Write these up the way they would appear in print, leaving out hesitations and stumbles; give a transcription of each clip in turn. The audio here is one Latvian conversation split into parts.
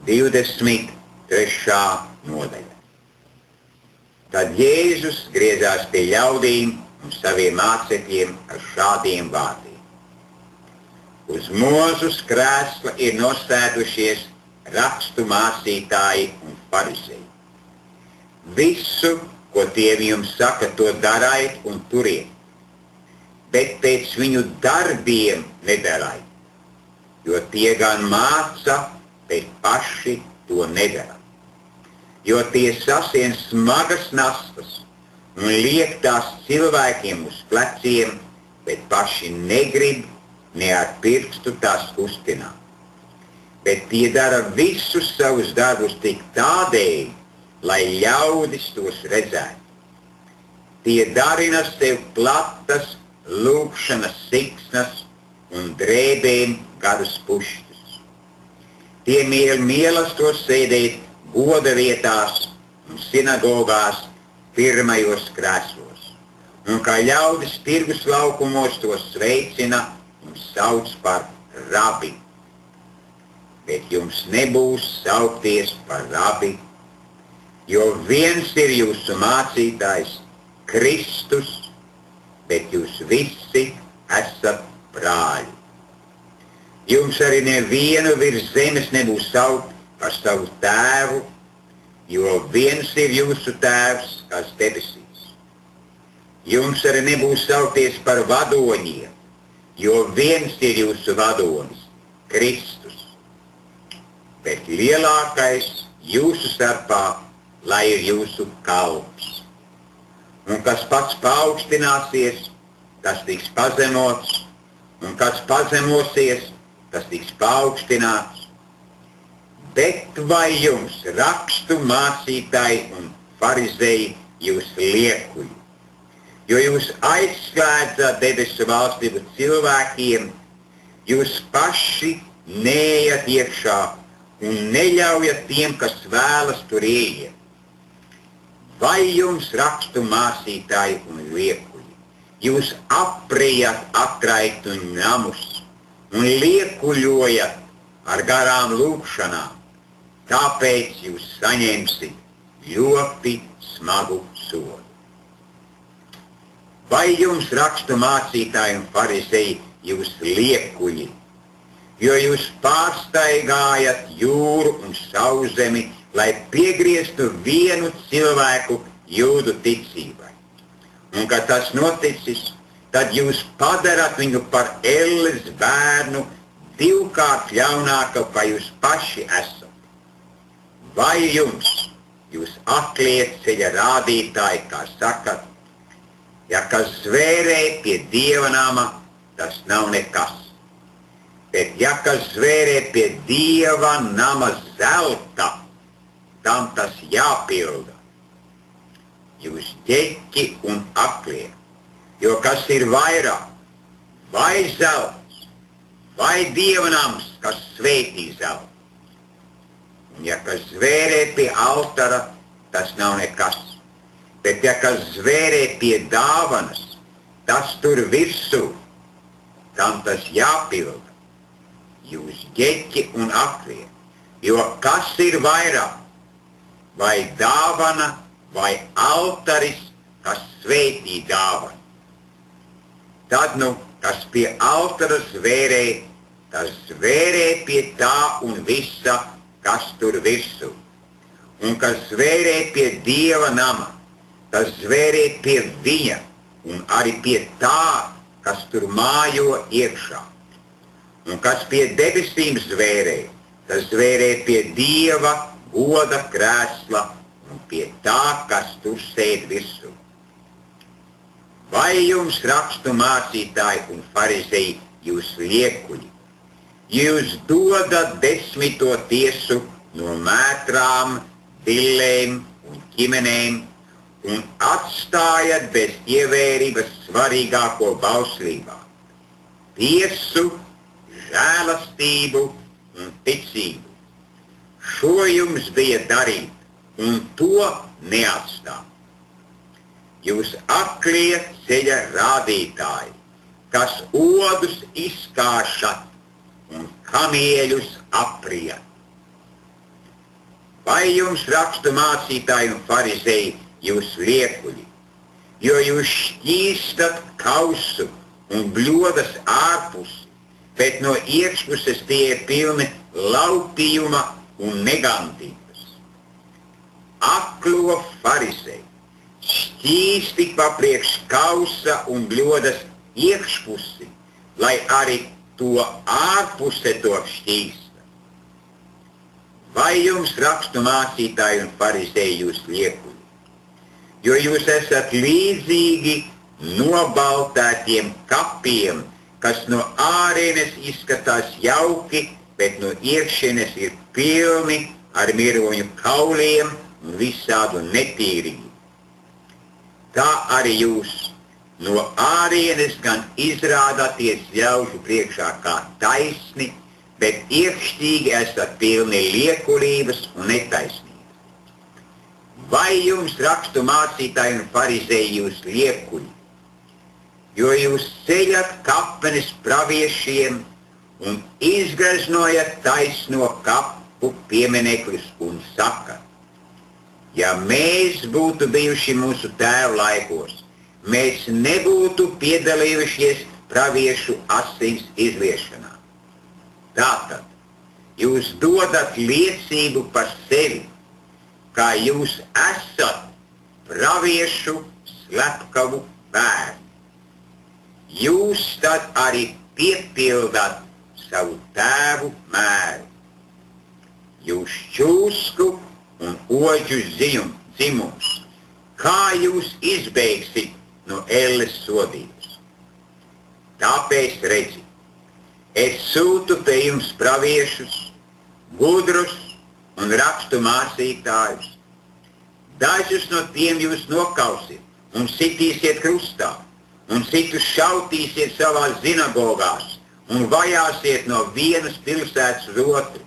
23. nodaļa. Tad Jēzus griezās pie ļaudīm un saviem mācekļiem ar šādiem vārdiem. Uz Mūzes krēsla ir nostēdušies rakstu mācītāji un farizēji. Visu, ko tie jums saka, to dariet un turiet, bet pēc viņu darbiem nedariet, jo tie gan māca, bet paši to nedara. Jo tie sasien smagas nastas un liek tās cilvēkiem uz pleciem, bet paši negrib ne ar pirkstu tās kustināt. Bet tie dara visus savus darbus tik tādēļ, lai ļaudis tos redzētu. Tie darina sev platas lūgšanas siksnas un drēbēm garus pušķus. Tie mīlestos sēdēt goda vietās un sinagogās pirmajos krēslos, un kā ļaudis tirgus laukumos tos sveicina un sauc par rabi. Bet jums nebūs saukties par rabi, jo viens ir jūsu mācītājs, Kristus, bet jūs visi esat brāļi. Jums arī nevienu virs zemes nebūs saukt par savu tēvu, jo viens ir jūsu tēvs, kas debesīs. Jums arī nebūs saukties par vadoņiem, jo viens ir jūsu vadonis, Kristus. Bet lielākais jūsu starpā, lai ir jūsu kalps. Un kas pats paaugstināsies, tas tiks pazemots, un kas pazemosies, tas tiks paaugstināts. Bet vai jums, rakstu mācītāji un farizēji, jūs liekuļi? Jo jūs aizslēdzat debesu valstību cilvēkiem, jūs paši neejat iekšā un neļaujat tiem, kas vēlas tur ieiet. Vai jums, rakstu mācītāji un liekuļi, jūs aprijat atraitu namus un liekuļojat ar garām lūgšanām, tāpēc jūs saņemsiet ļoti smagu sodu. Vai jums, rakstu mācītāji un farizēji, jūs liekuļi, jo jūs pārstaigājat jūru un sauszemi, lai piegrieztu vienu cilvēku jūdu ticībai. Un, kad tas noticis, tad jūs padarat viņu par elles bērnu 2x ļaunāku, kā jūs paši esat. Vai jums, jūs aklie ceļa rādītāji, kā sakat, ja kas zvērē pie Dieva nama, tas nav nekas. Bet ja kas zvērē pie Dieva nama zelta, tam tas jāpilda. Jūs ģeķi un aklie, jo kas ir vairāk, vai zelts, vai Dieva nams, kas svētī zeltu. Un ja kas zvērē pie altara, tas nav nekas. Bet ja kas zvērē pie dāvanas, tas tur virsū, tam tas jāpilda. Jūs ģeķi un aklie, jo kas ir vairāk, vai dāvana, vai altaris, kas svētī dāvanu. Tad, kas pie altara zvērē, tas zvērē pie tā un visa, kas tur virsū. Un kas zvērē pie Dieva nama, tas zvērē pie viņa un arī pie tā, kas tur mājo iekšā. Un kas pie debesīm zvērē, tas zvērē pie Dieva goda krēsla un pie tā, kas tur sēd virsū. Vai jums, rakstu mācītāji un farizēji, jūs liekuļi, jūs dodat 10. tiesu no mētrām, dillēm un ķimenēm un atstājat bez ievērības svarīgāko bauslībā – tiesu, žēlastību un ticību. Šo jums bija darīt, un to neatstāt. Jūs aklie ceļa rādītāji, kas odus izkāšat un kamieļus aprijat. Vai jums rakstu mācītāji un farizēji jūs liekuļi, jo jūs šķīstat kausu un bļodas ārpusi, bet no iekšpuses tie ir pilni laupījuma un negantības. Aklo farizēji, šķīsti papriekš kausa un bļodas iekšpusi, lai arī to ārpuse to šķīsta. Vai jums rakstu mācītāji un farizēji jūs liekuļi, jo jūs esat līdzīgi nobaltētiem kapiem, kas no ārienes izskatās jauki, bet no iekšienes ir pilni ar miroņu kauliem un visādu netīrību. Tā arī jūs no ārienes gan izrādāties ļaužu priekšā kā taisni, bet iekšķīgi esat pilni liekulības un netaisnības. Vai jums rakstu mācītāji un farizēji jūs liekuļi, jo jūs ceļat kapenes praviešiem un izgraznojat taisno kapu pieminekļus un sakat: ja mēs būtu bijuši mūsu tēvu laikos, mēs nebūtu piedalījušies praviešu asins izliešanā. Tātad jūs dodat liecību par sevi, kā jūs esat praviešu slepkavu bērni. Jūs tad arī piepildat savu tēvu mēru. Jūs čūsku un oģu dzimums, kā jūs izbeigsit no elles sodības. Tāpēc redzi, es sūtu pie jums praviešus, gudrus un rakstu mācītājus. Dažus no tiem jūs nokausiet un sitīsiet krustā, un citus šautīsiet savās zinagogās un vajāsiet no vienas pilsētas uz otru.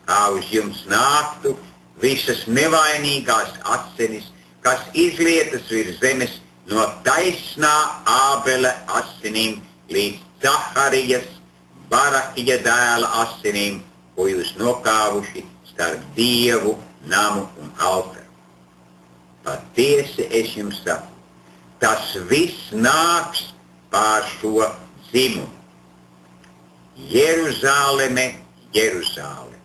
Kā uz jums nāktu visas nevainīgās asinis, kas izlietas virs zemes no taisnā Ābela asinīm līdz Zaharijas, Barakija dēla asinīm, ko jūs nokāvuši starp Dievu, namu un altaru. Patiesi es jums saku, tas viss nāks pār šo dzimumu. Jeruzāleme, Jeruzāleme,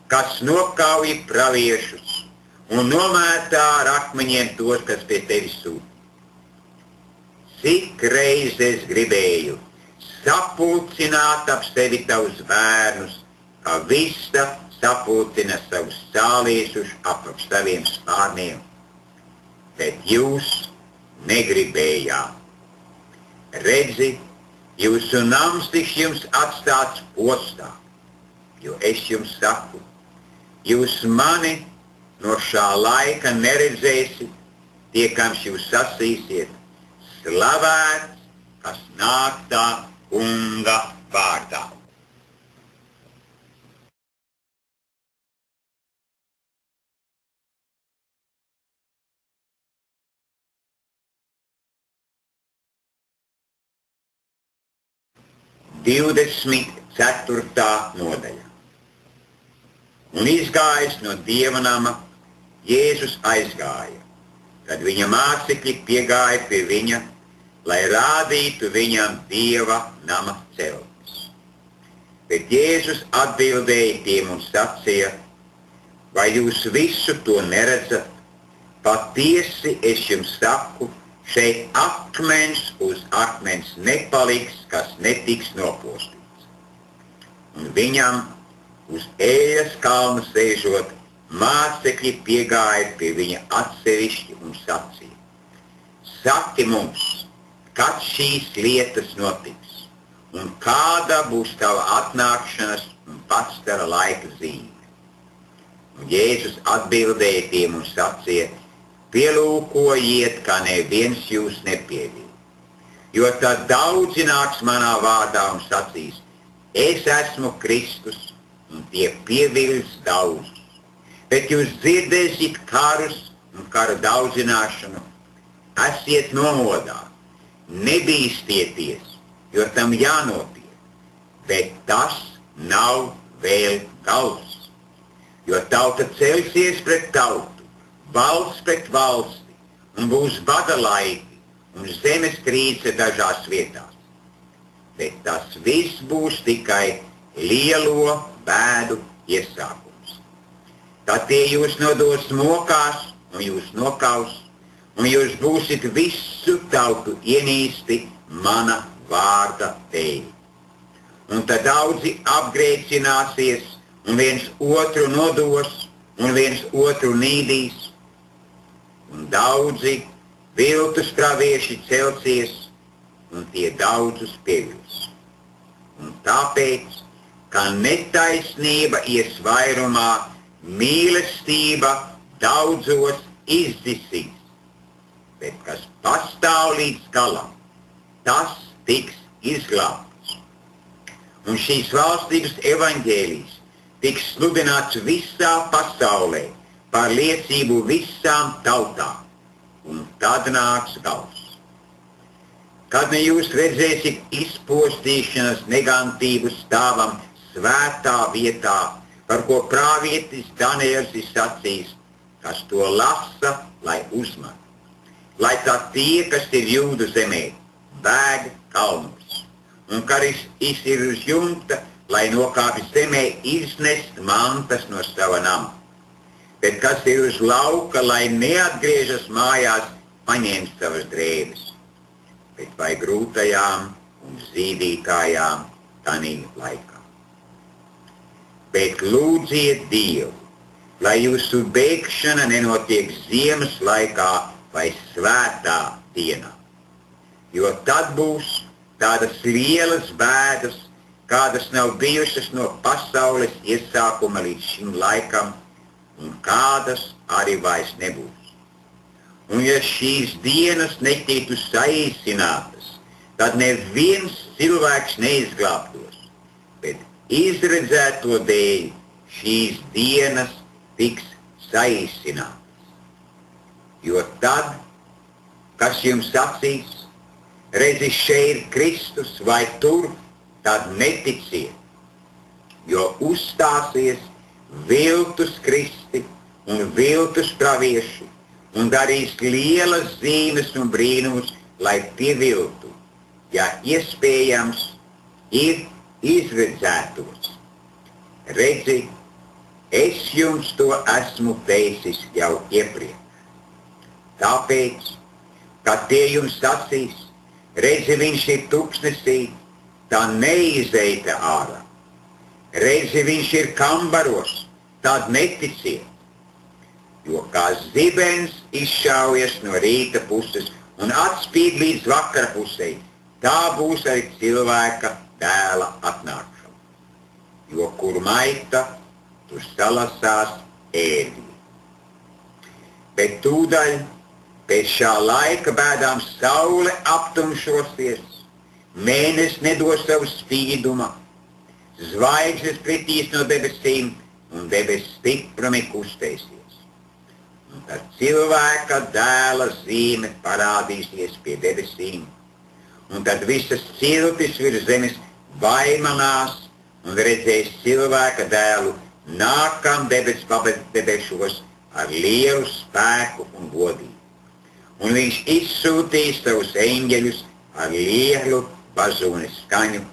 kas nokauj praviešus un nomētā ar akmeņiem tos, kas pie tevis sūta. Cik reizes gribēju sapulcināt ap sevi tavus bērnus, kā vista sapulcina savus cāliešus ap saviem spārniem, bet jūs negribējāt. Redzi, jūsu nams tiks jums atstāts postā, jo es jums saku, jūs mani no šā laika neredzēsiet, tiekams jūs sacīsiet: slavēts, kas nāk tā Kunga vārdā. Divdesmit ceturtā nodaļa. Un izgājis no Dieva nama, Jēzus aizgāja, kad viņa mācekļi piegāja pie viņa, lai rādītu viņam Dieva nama celtnes. Bet Jēzus atbildēja tiem un sacīja: vai jūs visu to neredzat? Patiesi es jums saku, šeit akmens uz akmens nepaliks, kas netiks nopostīts. Un viņam uz Eļas kalna sēžot, mācekļi piegāja pie viņa atsevišķi un sacīja: saki mums, kad šīs lietas notiks, un kāda būs tava atnākšanas un pastara laika zīme? Un Jēzus atbildēja tiem un sacīja: pielūkojiet, ka neviens jūs nepieviļ, jo tad daudzi nāks manā vārdā un sacīs: es esmu Kristus, un tie pieviļs daudzus. Bet jūs dzirdēsiet karus un kara daudzināšanu, esiet nomodā. Nebīstieties, jo tam jānotiek, bet tas nav vēl gals. jo tauta celsies pret tautu, valsts pret valsti, un būs bada laiki un zemestrīce dažās vietās. Bet tas viss būs tikai lielo bēdu iesākums. Tad tie jūs nodos mokās un jūs nokaus, un jūs būsit visu tautu ienīsti mana vārda dēļ. Un tad daudzi apgrēcināsies, un viens otru nodos, un viens otru nīdīs. Un daudzi viltus pravieši celsies, un tie daudzus pievils. Un tāpēc, ka netaisnība ies vairumā, mīlestība daudzos izdzisīs. Bet kas pastāv līdz galam, tas tiks izglābts. Un šīs valstības evaņģēlijs tiks sludināts visā pasaulē par liecību visām tautām, un tad nāks gals. Kad ne jūs redzēsiet izpostīšanas negantību stāvam svētā vietā, par ko prāvietis Daniels ir sacījis, kas to lasa, lai uzman. Lai tā tie, kas ir Jūdu zemē, bēg kalnos. Un karis ir uz jumta, lai nokāpj zemē iznest mantas no sava nama. Bet kas ir uz lauka, lai neatgriežas mājās, paņem savas drēbes. Bet vai grūtajām un zīdītājām tanī laikā. Bet lūdziet Dievu, lai jūsu bēgšana nenotiek ziemas laikā vai svētā dienā. Jo tad būs tādas lielas bēdas, kādas nav bijušas no pasaules iesākuma līdz šim laikam, un kādas arī vairs nebūs. Un ja šīs dienas netiktu saīsinātas, tad neviens cilvēks neizglābtos, bet izredzēto dēļ šīs dienas tiks saīsinātas. Jo tad, kas jums sacīs, redzi, šeit ir Kristus vai tur, tad neticiet, jo uzstāsies viltus kristi un viltus pravieši un darīs lielas zīmes un brīnumus, lai pieviltu, ja iespējams ir izredzētos. Redzi, es jums to esmu teicis jau iepriekš. Tāpēc, kad tie jums sacīs, redzi, viņš ir tuksnesī, tā neizeita ārā. Redzi, viņš ir kambaros, tad neticiet. Jo kā zibens izšaujas no rīta puses un atspīd līdz vakara pusei, tā būs arī cilvēka dēla atnākšana. Jo kur maita, tur salasās ēdī. Bet tūdaļ, pēc šā laika bēdām saule aptumšosies, mēnesis nedos savu spīduma, zvaigznes kritīs no debesīm un debesis stiprumi kustēsies. Un tad cilvēka dēla zīme parādīsies pie debesīm, un tad visas ciltis virs zemes vaimanās un redzēs cilvēka dēlu nākam debešos ar lielu spēku un godību. Un viņš izsūtīs savus eņģeļus ar lielu bazūnes skaņu,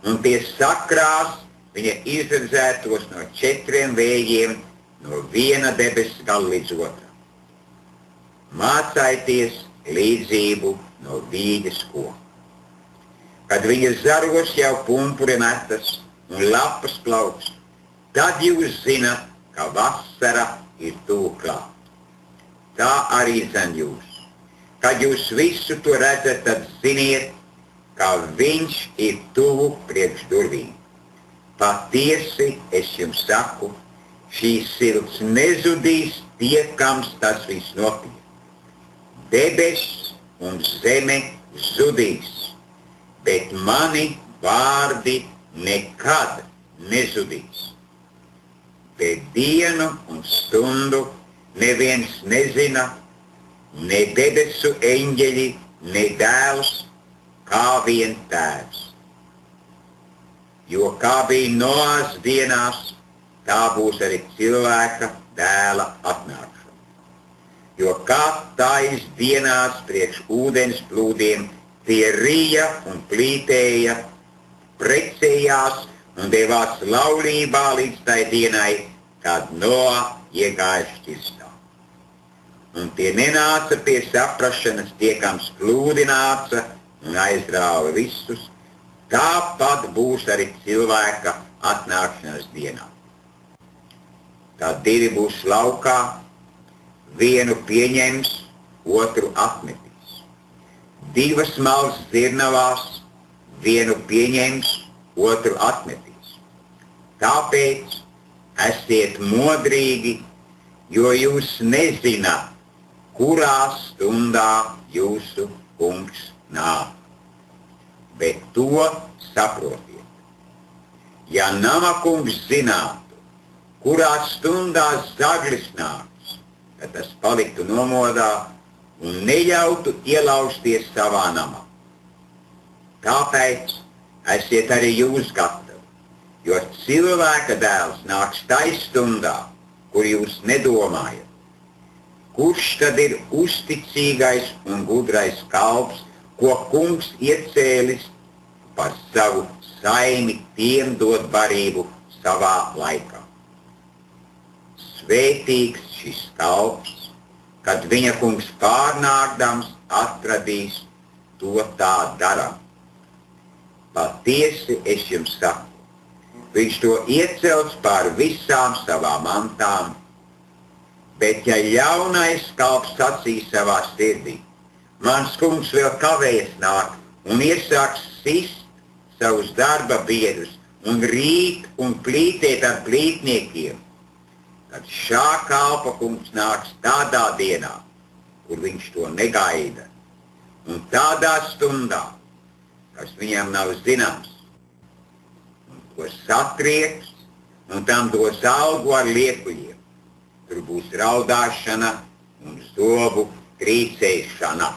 un tie sakrās viņa izredzētos no 4 vējiem, no viena debesis gala līdz otram. Mācājieties līdzību no vīģes koka. Kad viņa zaros jau pumpuri metas un lapas plaukst, tad jūs zināt, ka vasara ir tuvu klāt. Tā arī zin jūs. Kad jūs visu to redzat, tad ziniet, ka viņš ir tuvu priekš durvīm. Patiesi es jums saku, šīs silts nezudīs tie, kams tas viss notiek. Debesis un zeme zudīs, bet mani vārdi nekad nezudīs. Bet dienu un stundu neviens nezina, ne debesu eņģeļi, ne dēls, kā vien tēvs. Jo kā bija Noās dienās, tā būs arī cilvēka dēla atnākšana. Jo kā tais dienās priekš ūdens plūdiem tie rija un plītēja, precējās un devās laulībā līdz tai dienai, kad Noa iegāja šķirstā. Un tie nenāca pie saprašanas, tie, kam plūdi nāca un aizrāva visus, tāpat būs arī cilvēka atnākšanas dienā. Tad divi būs laukā, vienu pieņems, otru atmetīs. Divas malas zirnavās, vienu pieņems, otru atmetīs. Tāpēc esiet modrīgi, jo jūs nezināt, kurā stundā jūsu kungs nāk. Bet to saprotiet. Ja nama kungs zinātu, kurā stundā zaglis nāks, tad tas paliktu nomodā un neļautu ielausties savā namā. Tāpēc esiet arī jūs gatavi, jo cilvēka dēls nāks tai stundā, kur jūs nedomājat. Kurš tad ir uzticīgais un gudrais kalps, ko kungs iecēlis par savu saimi tiem dot barību savā laikā? Svētīgs šis kalps, kad viņa kungs pārnākdams atradīs to tā darām. Patiesi es jums saku, viņš to iecels pār visām savām mantām, bet ja ļaunais kalps sacīs savā sirdī, mans kungs vēl kavējas nāk un iesāks sist savus darba biedrus un rīt un plītēt ar plītniekiem, tad šā kalpa kungs nāks tādā dienā, kur viņš to negaida, un tādā stundā, kas viņam nav zināms, un to satrieks, un tam dos algu ar liekuļiem. Tur būs raudāšana un zobu trīcēšana.